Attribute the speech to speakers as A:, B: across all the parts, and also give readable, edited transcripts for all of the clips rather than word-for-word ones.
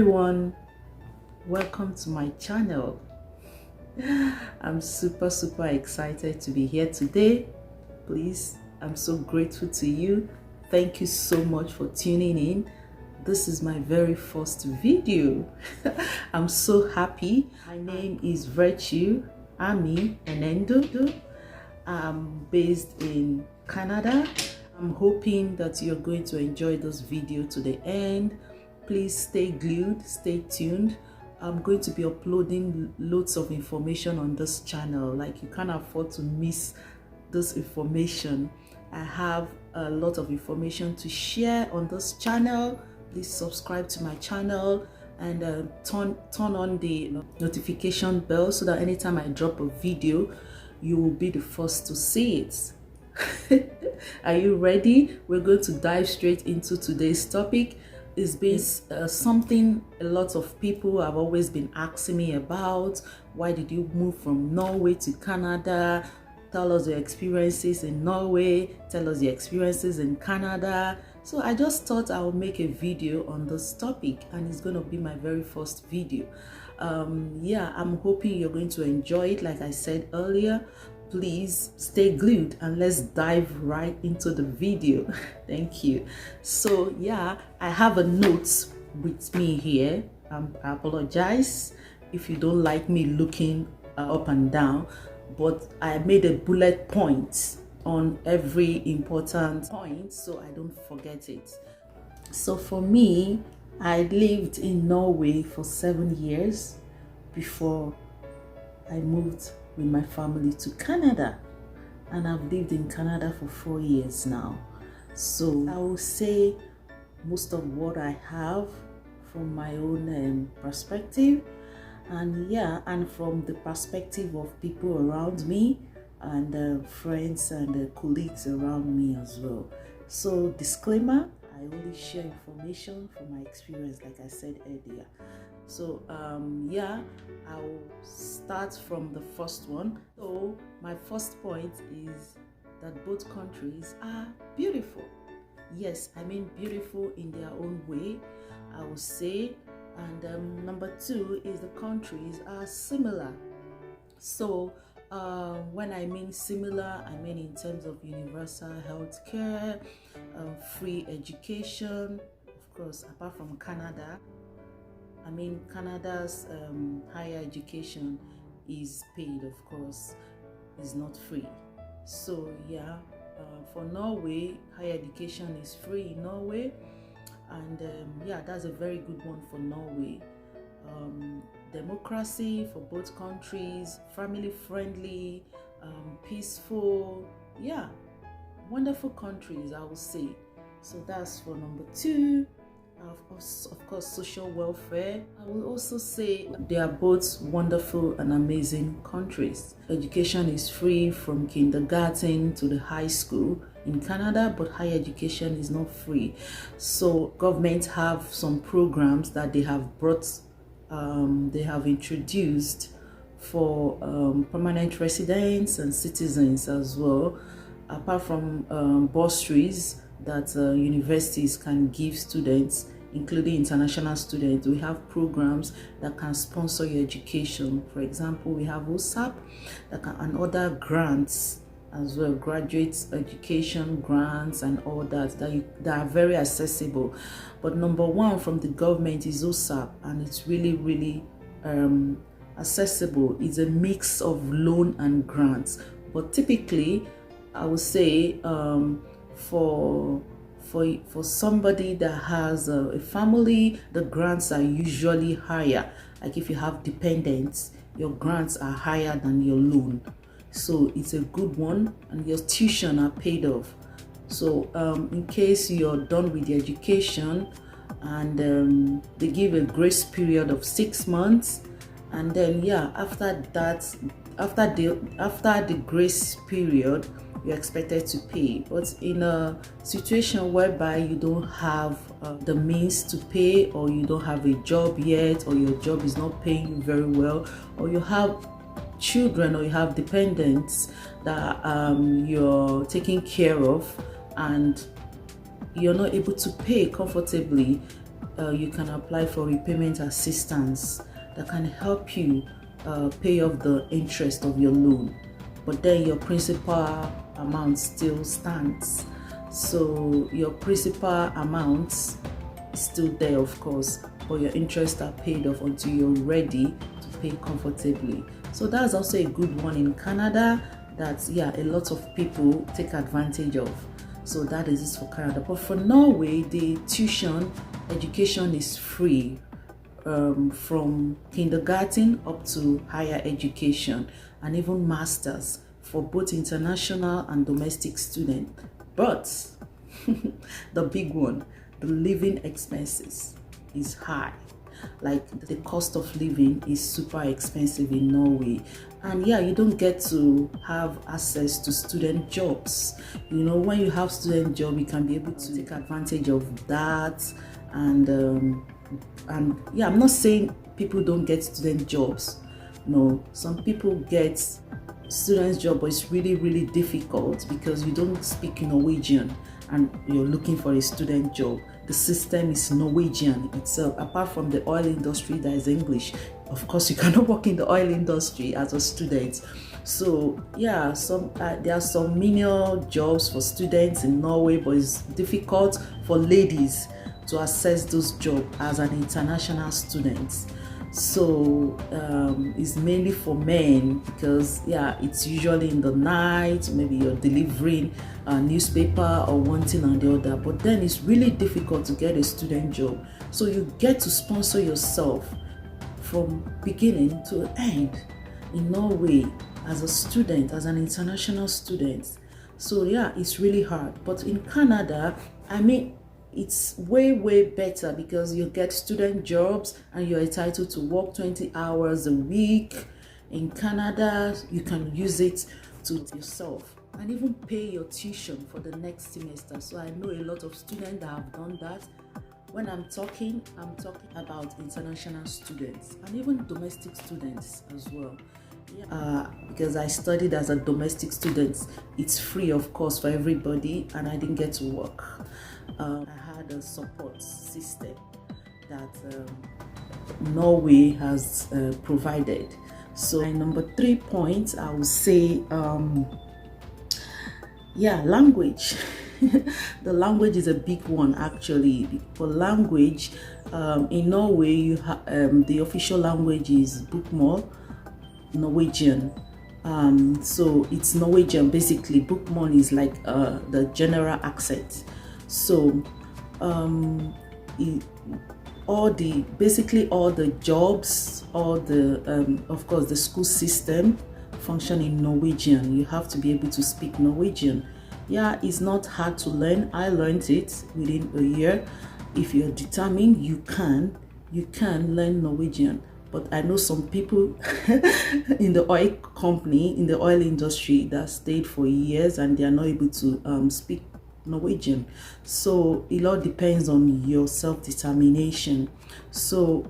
A: everyone, welcome to my channel. I'm super excited to be here today. Please, I'm so grateful to you. Thank you so much for tuning in. This is my very first video. I'm so happy. My name is Virtue Ami Enendo. I'm based in Canada. I'm hoping that you're going to enjoy this video to the end. Please stay glued, stay tuned. I'm going to be uploading loads of information on this channel. Like, you can't afford to miss this information. I have a lot of information to share on this channel. Please subscribe to my channel and turn on the notification bell so that anytime I drop a video, you will be the first to see it. Are you ready? We're going to dive straight into today's topic. It's been something a lot of people have always been asking me about. Why did you move from Norway to Canada? Tell us your experiences in Norway. Tell us your experiences in Canada. So I just thought I would make a video on this topic, and it's going to be my very first video. Yeah, I'm hoping you're going to enjoy it. Like I said earlier, please stay glued and let's dive right into the video. Thank you. So yeah, I have a note with me here. I apologize if you don't like me looking up and down, but I made a bullet point on every important point so I don't forget it. So for me, I lived in Norway for 7 years before I moved with my family to Canada, and I've lived in Canada for 4 years now. So I will say most of what I have from my own perspective, and yeah, and from the perspective of people around me and friends and colleagues around me as well. So disclaimer, I only share information from my experience, like I said earlier. So yeah, I'll start from the first one. So my first point is that both countries are beautiful. Yes, I mean beautiful in their own way, I would say. And number two is the countries are similar. So when I mean similar, I mean in terms of universal health care, free education, of course, apart from Canada. I mean, Canada's higher education is paid, of course, is not free. So yeah, for Norway, higher education is free in Norway, and yeah, that's a very good one for Norway. Democracy for both countries, family friendly, peaceful, yeah, wonderful countries, I would say. So that's for number two. Of course, social welfare. I will also say they are both wonderful and amazing countries. Education is free from kindergarten to the high school in Canada, but higher education is not free. So governments have some programs that they have introduced for permanent residents and citizens as well. Apart from bursaries that universities can give students, including international students, we have programs that can sponsor your education. For example, we have OSAP and other grants as well, graduate education grants and all that are very accessible. But number one from the government is OSAP, and it's really accessible. It's a mix of loan and grants, but typically I would say for somebody that has a family, the grants are usually higher. Like if you have dependents, your grants are higher than your loan. So it's a good one, and your tuition are paid off. So in case you're done with the education, and they give a grace period of 6 months, and then yeah, after that, after the grace period, you're expected to pay. But in a situation whereby you don't have the means to pay, or you don't have a job yet, or your job is not paying you very well, or you have children or you have dependents that you're taking care of, and you're not able to pay comfortably, you can apply for repayment assistance that can help you pay off the interest of your loan, but then your principal amount still stands. So your principal amount is still there, of course, but your interests are paid off until you're ready to pay comfortably. So that's also a good one in Canada that, yeah, a lot of people take advantage of. So that is it for Canada. But for Norway, the tuition education is free from kindergarten up to higher education and even masters for both international and domestic students. But the big one, the living expenses is high. Like the cost of living is super expensive in Norway, and yeah, you don't get to have access to student jobs. You know, when you have student job, you can be able to take advantage of that. And yeah, I'm not saying people don't get student jobs. No, some people get students job, but it's really difficult because you don't speak Norwegian and you're looking for a student job. The system is Norwegian itself. Apart from the oil industry, that is English. Of course, you cannot work in the oil industry as a student. So yeah, there are some menial jobs for students in Norway, but it's difficult for ladies to access those jobs as an international student. So it's mainly for men because, yeah, it's usually in the night. Maybe you're delivering a newspaper or one thing or the other, but then it's really difficult to get a student job. So you get to sponsor yourself from beginning to end in Norway as a student, as an international student. So yeah, it's really hard. But in Canada, I mean, it's way better because you get student jobs and you're entitled to work 20 hours a week. In Canada, you can use it to yourself and even pay your tuition for the next semester. So I know a lot of students that have done that. When I'm talking about international students and even domestic students as well. Because I studied as a domestic student, it's free, of course, for everybody, and I didn't get to work. I had a support system that Norway has provided. So my number 3 point, I would say, language. The language is a big one actually. For language, in Norway, the official language is Bokmål, Norwegian. So it's Norwegian basically. Bokmål is like the general accent. So all the jobs, of course the school system function in Norwegian. You have to be able to speak Norwegian. Yeah, it's not hard to learn. I learned it within a year. If you're determined, you can learn Norwegian. But I know some people in the oil company, in the oil industry, that stayed for years and they are not able to speak Norwegian. So it all depends on your self-determination. So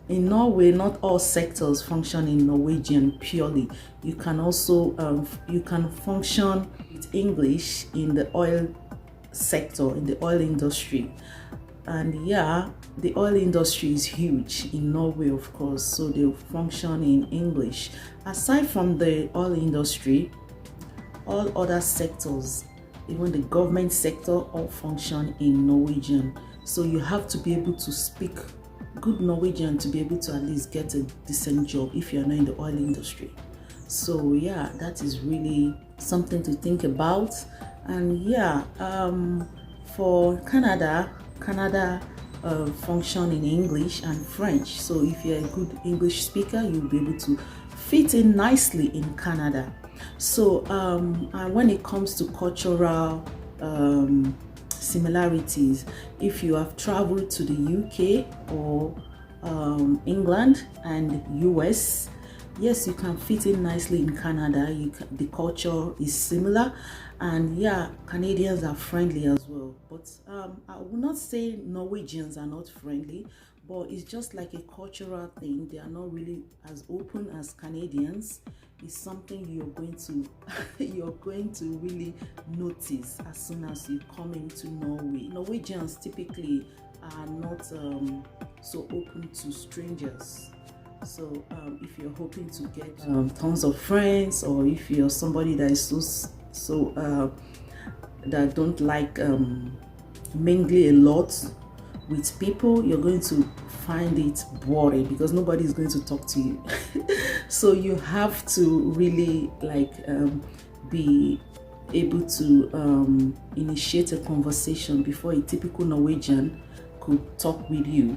A: in Norway, not all sectors function in Norwegian purely. You can also you can function with English in the oil sector, in the oil industry. And yeah, the oil industry is huge in Norway, of course, so they function in English. Aside from the oil industry, all other sectors, even the government sector, all function in Norwegian. So you have to be able to speak good Norwegian to be able to at least get a decent job if you're not in the oil industry. So yeah, that is really something to think about. And yeah, for Canada function in English and French. So if you're a good English speaker, you'll be able to fit in nicely in Canada. So and when it comes to cultural similarities, if you have traveled to the UK or England and US, yes, you can fit in nicely in Canada. The culture is similar, and yeah, Canadians are friendly as well. But I will not say Norwegians are not friendly, but it's just like a cultural thing. They are not really as open as Canadians. It's something you're going to really notice as soon as you come into Norway. Norwegians typically are not so open to strangers. So if you're hoping to get tons of friends, or if you're somebody that is that don't like mingling a lot with people, you're going to find it boring because nobody is going to talk to you. So you have to really be able to initiate a conversation before a typical Norwegian could talk with you.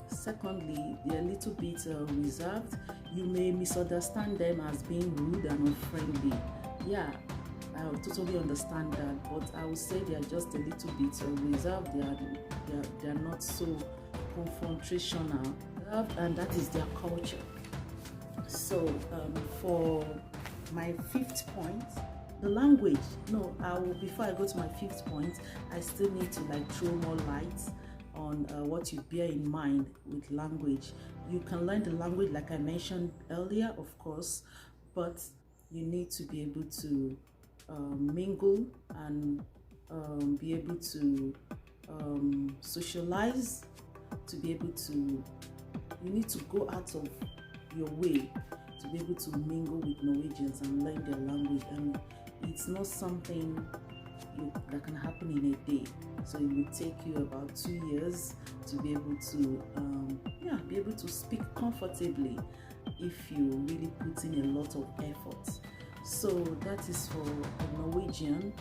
A: Secondly, they're a little bit reserved. You may misunderstand them as being rude and unfriendly. Yeah, I totally understand that, but I would say they are just a little bit reserved. They are not so confrontational, and that is their culture. So for my fifth point, the language. No, before I go to my fifth point, I still need to throw more light on what you bear in mind with language. You can learn the language like I mentioned earlier, of course, but you need to be able to mingle and be able to socialize, to be able to, you need to go out of your way to be able to mingle with Norwegians and learn their language. And it's not something that can happen in a day. So it will take you about 2 years to be able to be able to speak comfortably if you really put in a lot of effort. So that is for the Norwegian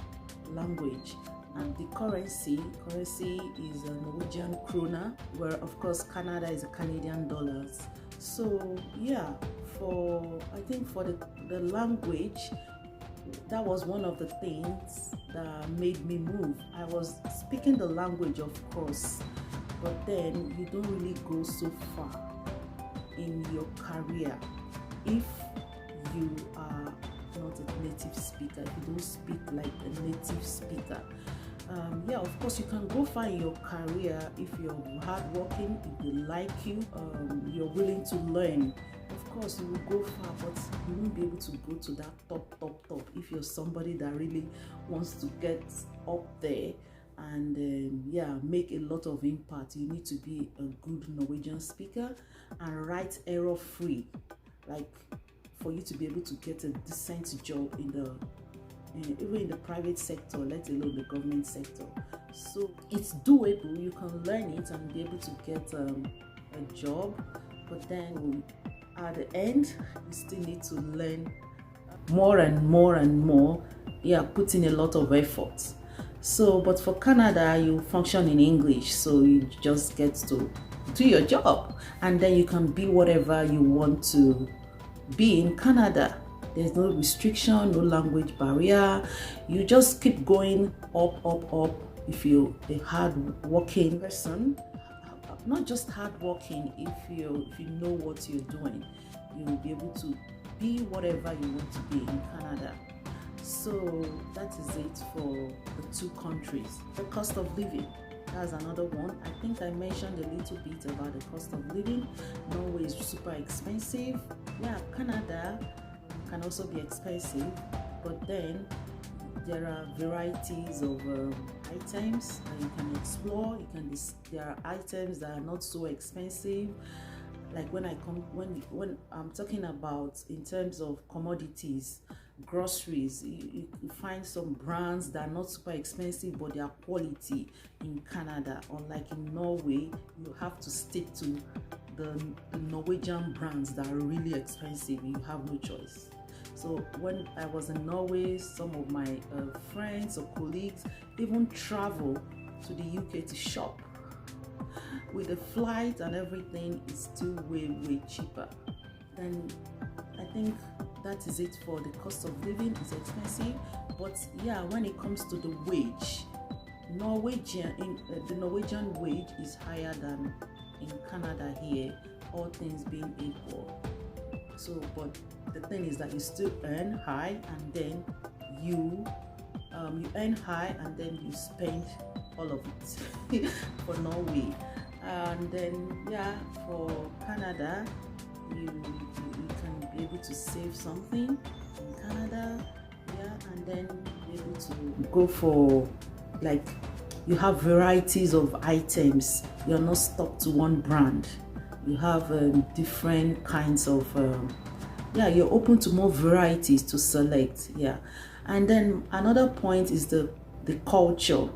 A: language. And the currency is a Norwegian krona, where of course Canada is a Canadian dollars. So yeah, I think for the language, that was one of the things that made me move. I was speaking the language, of course, but then you don't really go so far in your career if you are not a native speaker, if you don't speak like a native speaker. Of course you can go far in your career if you're hardworking, if they like you, you're willing to learn. Of course you will go far, but you won't be able to go to that top if you're somebody that really wants to get up there and make a lot of impact. You need to be a good Norwegian speaker and write error free, like for you to be able to get a decent job even in the private sector, let alone the government sector. So it's doable. You can learn it and be able to get a job, but then at the end you still need to learn more and more. Put in a lot of effort. So but for Canada, you function in English, so you just get to do your job, and then you can be whatever you want to be in Canada. There's no restriction, no language barrier. You just keep going up. If you're a hard-working person, not just hard-working, if you know what you're doing, you will be able to be whatever you want to be in Canada. So that is it for the two countries. The cost of living, that's another one. I think I mentioned a little bit about the cost of living. Norway is super expensive. Canada can also be expensive, but then there are varieties of items that you can explore. There are items that are not so expensive. Like when I'm talking about in terms of commodities, groceries, you find some brands that are not super expensive, but they are quality in Canada. Unlike in Norway, you have to stick to the Norwegian brands that are really expensive. You have no choice. So when I was in Norway, some of my friends or colleagues even travel to the UK to shop. With the flight and everything, it's still way cheaper. Then I think that is it for the cost of living. It's expensive, but when it comes to the wage, the Norwegian wage is higher than in Canada here, all things being equal. So, but the thing is that you still earn high, and then you earn high and then you spend all of it for Norway. And then for Canada, you can be able to save something in Canada, and then be able to go for you have varieties of items. You're not stuck to one brand. You have different kinds of yeah, you're open to more varieties to select. Yeah. And then another point is the culture.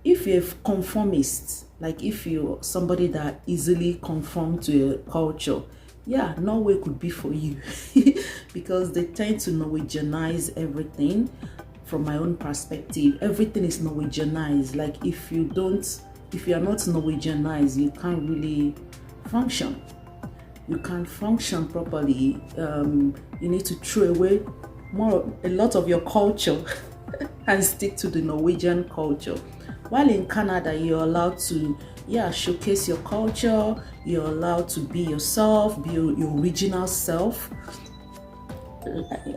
A: If you're conformist, like if you're somebody that easily conform to a culture, yeah, Norway could be for you because they tend to Norwegianize everything. From my own perspective, everything is Norwegianized. Like if you are not Norwegianized, you can't really function. You can't function properly. You need to throw away a lot of your culture and stick to the Norwegian culture. While in Canada, you're allowed to, yeah, showcase your culture. You're allowed to be yourself, be your original self,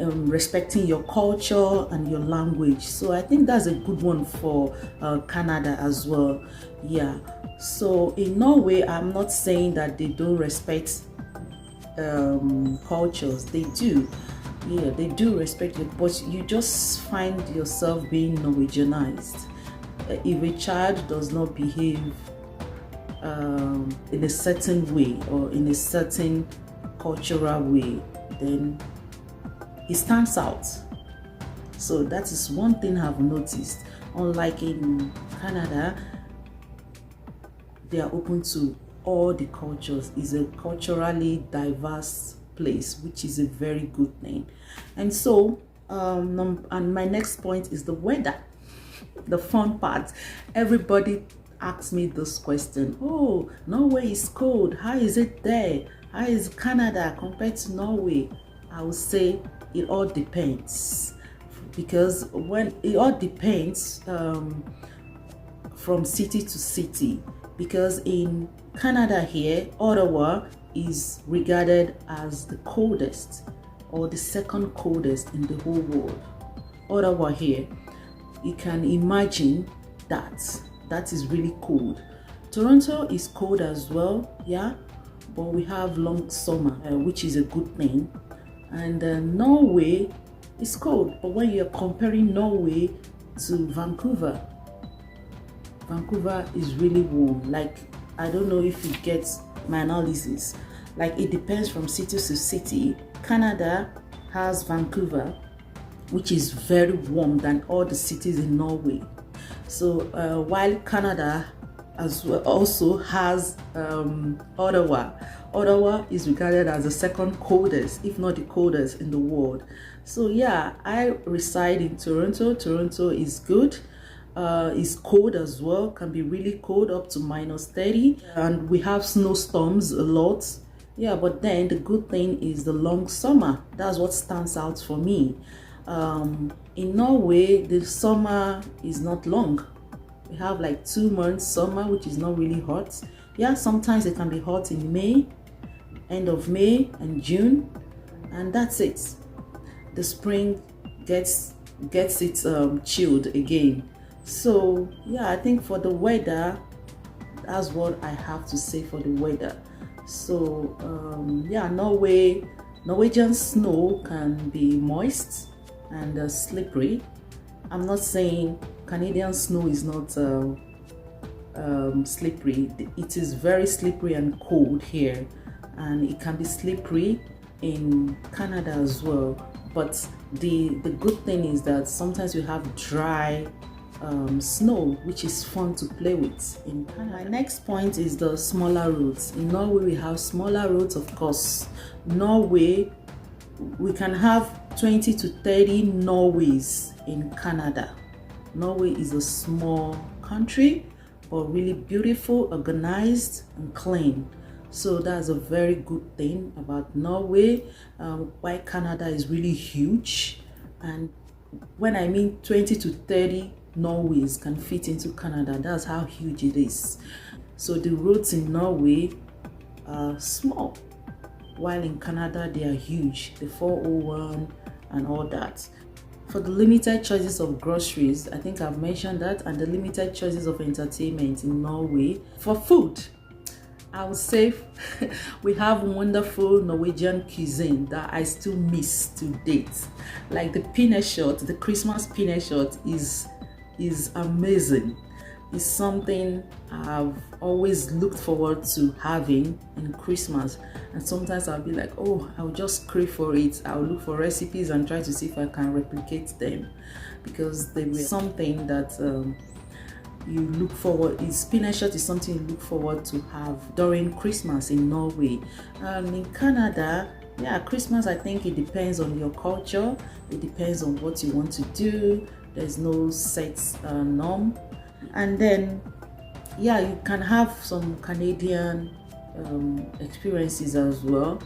A: respecting your culture and your language. So I think that's a good one for Canada as well. Yeah. So in Norway, I'm not saying that they don't respect cultures. They do. Yeah, they do respect it, but you just find yourself being Norwegianized. If a child does not behave in a certain way or in a certain cultural way, then he stands out. So that is one thing I've noticed. Unlike in Canada, they are open to all the cultures. It's a culturally diverse place, which is a very good thing. And so and my next point is the weather. The fun part. Everybody asks me this question: oh, Norway is cold, how is it there? How is Canada compared to Norway? I would say it all depends, because when it all depends from city to city. Because in Canada here, Ottawa is regarded as the coldest or the second coldest in the whole world. Ottawa here, you can imagine that is really cold. Toronto is cold as well, yeah, but we have long summer, which is a good thing. And Norway is cold, but when you're comparing Norway to Vancouver is really warm. Like, I don't know if you get my analysis. Like, it depends from city to city. Canada has Vancouver, which is very warm than all the cities in Norway. So while Canada as well also has Ottawa. Ottawa is regarded as the second coldest, if not the coldest in the world. So yeah, I reside in Toronto. Toronto is good. Is cold as well, can be really cold, up to -30, and we have snowstorms a lot. Yeah, but then the good thing is the long summer. That's what stands out for me. In Norway, the summer is not long. We have like 2 months summer, which is not really hot. Yeah, sometimes it can be hot in May, end of May and June, and that's it. The spring gets it chilled again. So yeah, I think for the weather, that's what I have to say for the weather. So yeah, Norwegian snow can be moist and slippery. I'm not saying Canadian snow is not slippery. It is very slippery and cold here, and it can be slippery in Canada as well. But the good thing is that sometimes we have dry snow, which is fun to play with in Canada. My next point is the smaller roads. In Norway, we have smaller roads, of course. Norway, we can have 20 to 30 Norways in Canada. Norway is a small country, but really beautiful, organized, and clean. So that's a very good thing about Norway. Why Canada is really huge. And when I mean 20 to 30 Norways can fit into Canada, that's how huge it is. So the roads in Norway are small, while in Canada they are huge, the 401 and all that. For the limited choices of groceries, I think I've mentioned that, and the limited choices of entertainment in Norway. For food, I would say we have wonderful Norwegian cuisine that I still miss to date. Like the Christmas peanut shot is amazing. is something I've always looked forward to having in Christmas. And sometimes I'll be like, oh, I'll just crave for it. I'll look for recipes and try to see if I can replicate them, because they were something that you look forward. Spinach is something you look forward to have during Christmas in Norway. In Canada, yeah, Christmas, I think it depends on your culture. It depends on what you want to do. There's no set norm. And then, yeah, you can have some Canadian experiences as well,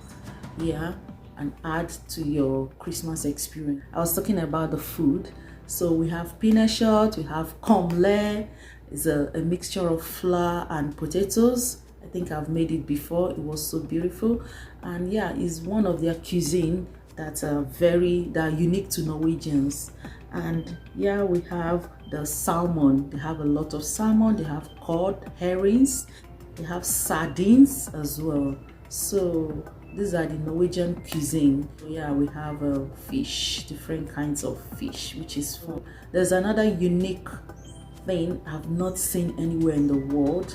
A: yeah, and add to your Christmas experience. I was talking about the food. So we have pinachot, we have komle. It's a mixture of flour and potatoes. I think I've made it before. It was so beautiful. And yeah, it's one of their cuisine that are unique to Norwegians. And yeah, we have the salmon. They have a lot of salmon. They have cod, herrings. They have sardines as well. So these are the Norwegian cuisine. Yeah, we have fish, different kinds of fish, which is fun. There's another unique thing I've not seen anywhere in the world,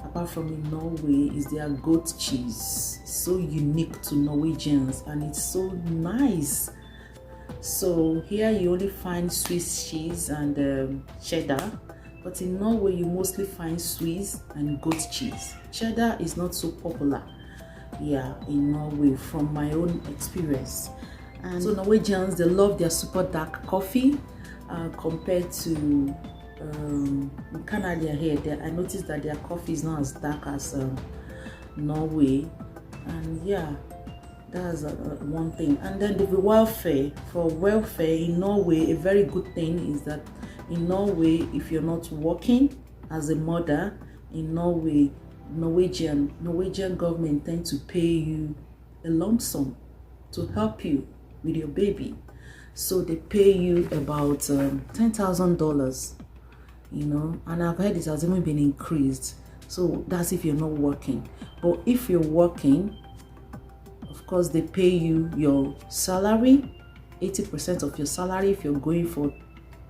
A: apart from in Norway, is their goat cheese. It's so unique to Norwegians and it's so nice. So here you only find Swiss cheese and cheddar, but in Norway you mostly find Swiss and goat cheese. Cheddar is not so popular, yeah, in Norway from my own experience. And so Norwegians, they love their super dark coffee compared to in Canada here. I noticed that their coffee is not as dark as Norway. And yeah, that's one thing. And then the welfare. For welfare in Norway, a very good thing is that in Norway, if you're not working as a mother in Norway, Norwegian government tend to pay you a lump sum to help you with your baby. So they pay you about $10,000, you know, and I've heard it has even been increased. So that's if you're not working. But if you're working, of course, they pay you your salary, 80% of your salary if you're going for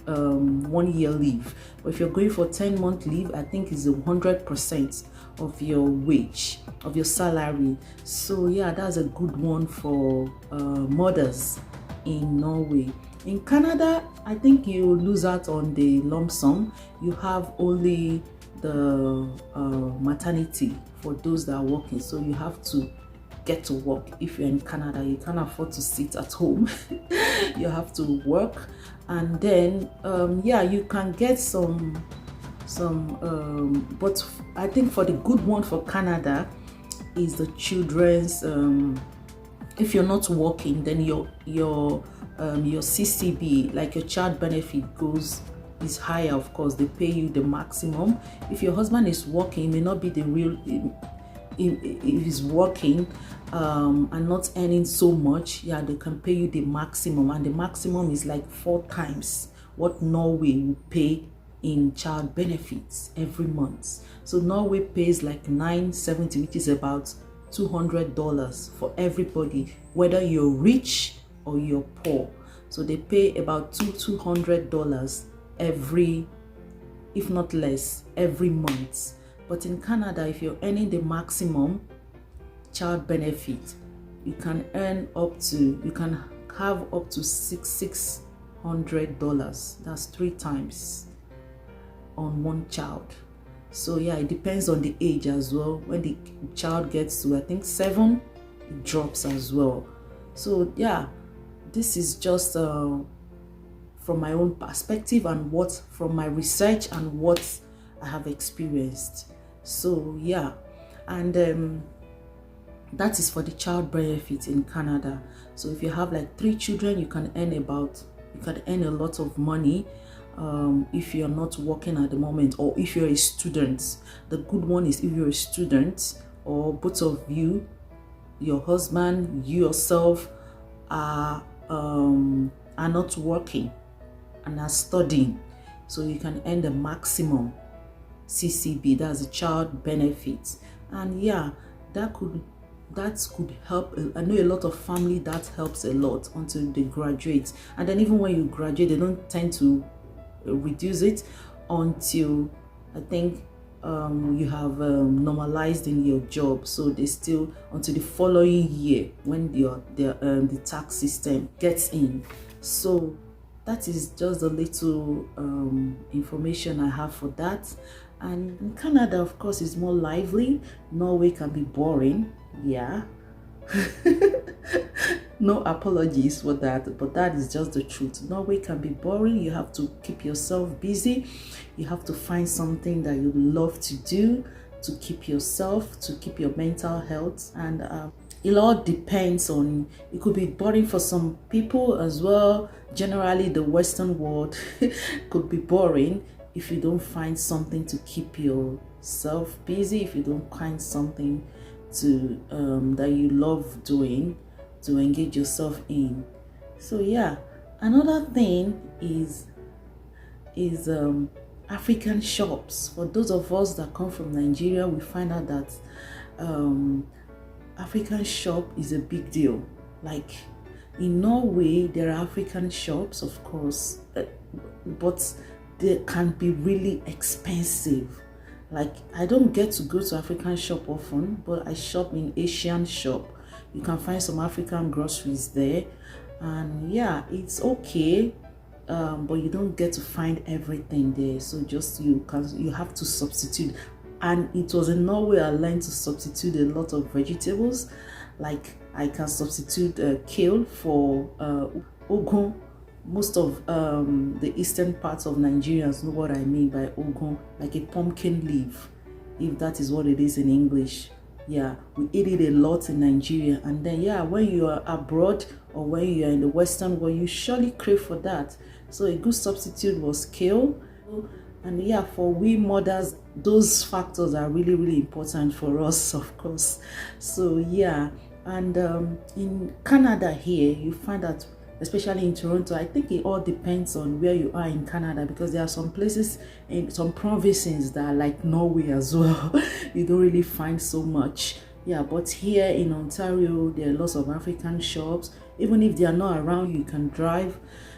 A: 1 year leave. But if you're going for 10-month leave, I think it's 100% of your wage, of your salary. So yeah, that's a good one for mothers in Norway. In Canada, I think you lose out on the lump sum. You have only the maternity for those that are working. So you have to get to work. If you're in Canada, you can't afford to sit at home. You have to work. And then yeah, you can get some but I think for the good one for Canada is the children's if you're not working, then your CCB, like your child benefit, is higher. Of course, they pay you the maximum. If your husband is working, it may not be the real. If he's working and not earning so much, yeah, they can pay you the maximum, and the maximum is like 4 times what Norway will pay in child benefits every month. So Norway pays like $970, which is about $200 for everybody, whether you're rich or you're poor. So they pay about $200 every, if not less, every month. But in Canada, if you're earning the maximum child benefit, you can have up to $600. That's 3 times on one child. So yeah, it depends on the age as well. When the child gets to, I think, 7, it drops as well. So yeah, this is just from my own perspective and from my research and what I have experienced. So yeah, and that is for the child benefit in Canada. So if you have like 3 children, you can earn a lot of money if you're not working at the moment, or if you're a student. The good one is if you're a student, or both of you, your husband, you yourself are not working and are studying, so you can earn the maximum CCB, that's a child benefit. And yeah, that could help. I know a lot of family that helps a lot until they graduate, and then even when you graduate, they don't tend to reduce it until I think you have normalized in your job, so they still until the following year when the tax system gets in. So that is just a little information I have for that. And in Canada, of course, is more lively. Norway can be boring, yeah. No apologies for that, but that is just the truth. Norway can be boring. You have to keep yourself busy. You have to find something that you love to do to keep yourself, to keep your mental health. And it all depends on, it could be boring for some people as well. Generally, the Western world could be boring if you don't find something to keep yourself busy, if you don't find something to that you love doing to engage yourself in. So yeah, another thing is African shops. For those of us that come from Nigeria, we find out that African shop is a big deal. Like in Norway, there are African shops, of course, but they can be really expensive. Like I don't get to go to African shop often, but I shop in Asian shop. You can find some African groceries there, and yeah, it's okay, but you don't get to find everything there. So just you have to substitute. And it was in Norway I learned to substitute a lot of vegetables. Like I can substitute kale for ogun. Most of the eastern parts of Nigerians know what I mean by ogun, like a pumpkin leaf, if that is what it is in English. Yeah, we eat it a lot in Nigeria. And then yeah, when you are abroad or when you are in the Western world, you surely crave for that. So a good substitute was kale. And yeah, for we mothers, those factors are really, really important for us, of course. So yeah, and in Canada here, you find that, especially in Toronto, I think it all depends on where you are in Canada, because there are some places in some provinces that are like Norway as well. You don't really find so much. Yeah, but here in Ontario, there are lots of African shops. Even if they are not around, you can drive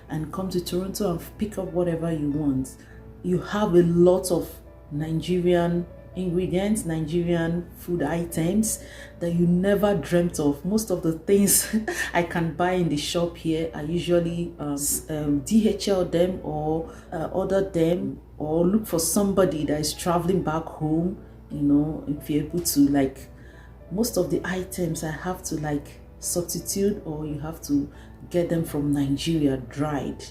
A: and come to Toronto and pick up whatever you want. You have a lot of Nigerian ingredients, Nigerian food items that you never dreamt of. Most of the things I can buy in the shop here, I usually DHL them or order them, or look for somebody that is traveling back home. You know, if you're able to, like, most of the items I have to like substitute, or you have to get them from Nigeria dried.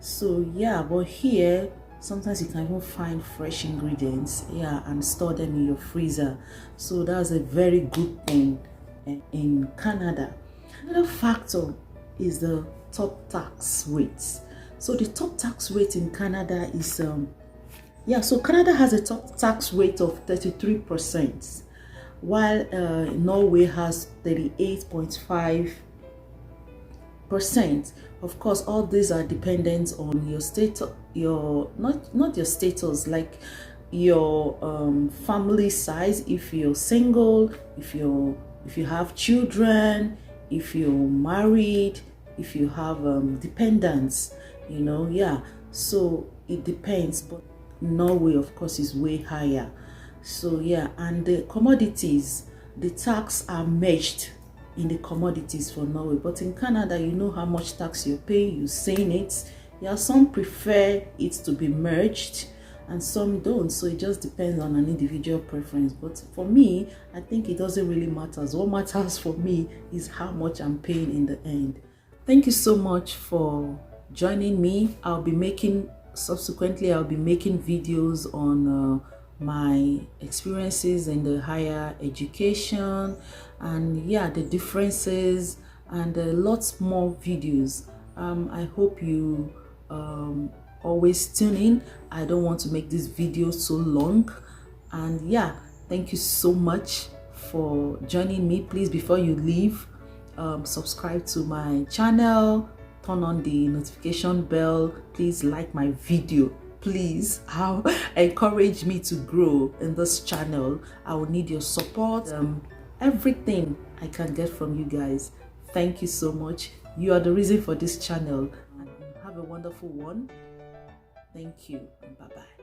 A: So yeah, but here sometimes you can even find fresh ingredients, yeah, and store them in your freezer. So that's a very good thing in Canada. Another factor is the top tax rates. So the top tax rate in Canada is so Canada has a top tax rate of 33%, while Norway has 38.5%. Of course, all these are dependent on your state, your not your status, like your family size. If you're single, if you have children, if you're married, if you have dependents, you know, yeah. So it depends, but Norway, of course, is way higher. So yeah, and the commodities, the tax are matched in the commodities for Norway, but in Canada, you know how much tax you're paying, you've seen it. Yeah, some prefer it to be merged and some don't, so it just depends on an individual preference. But for me, I think it doesn't really matter. What matters for me is how much I'm paying in the end. Thank you so much for joining me. I'll be making videos on my experiences in the higher education, and yeah, the differences, and lots more videos. I hope you always tune in. I don't want to make this video so long, and yeah, thank you so much for joining me. Please, before you leave, subscribe to my channel, turn on the notification bell, please like my video. Please, how encourage me to grow in this channel. I will need your support. Everything I can get from you guys. Thank you so much. You are the reason for this channel. And have a wonderful one. Thank you, and bye-bye.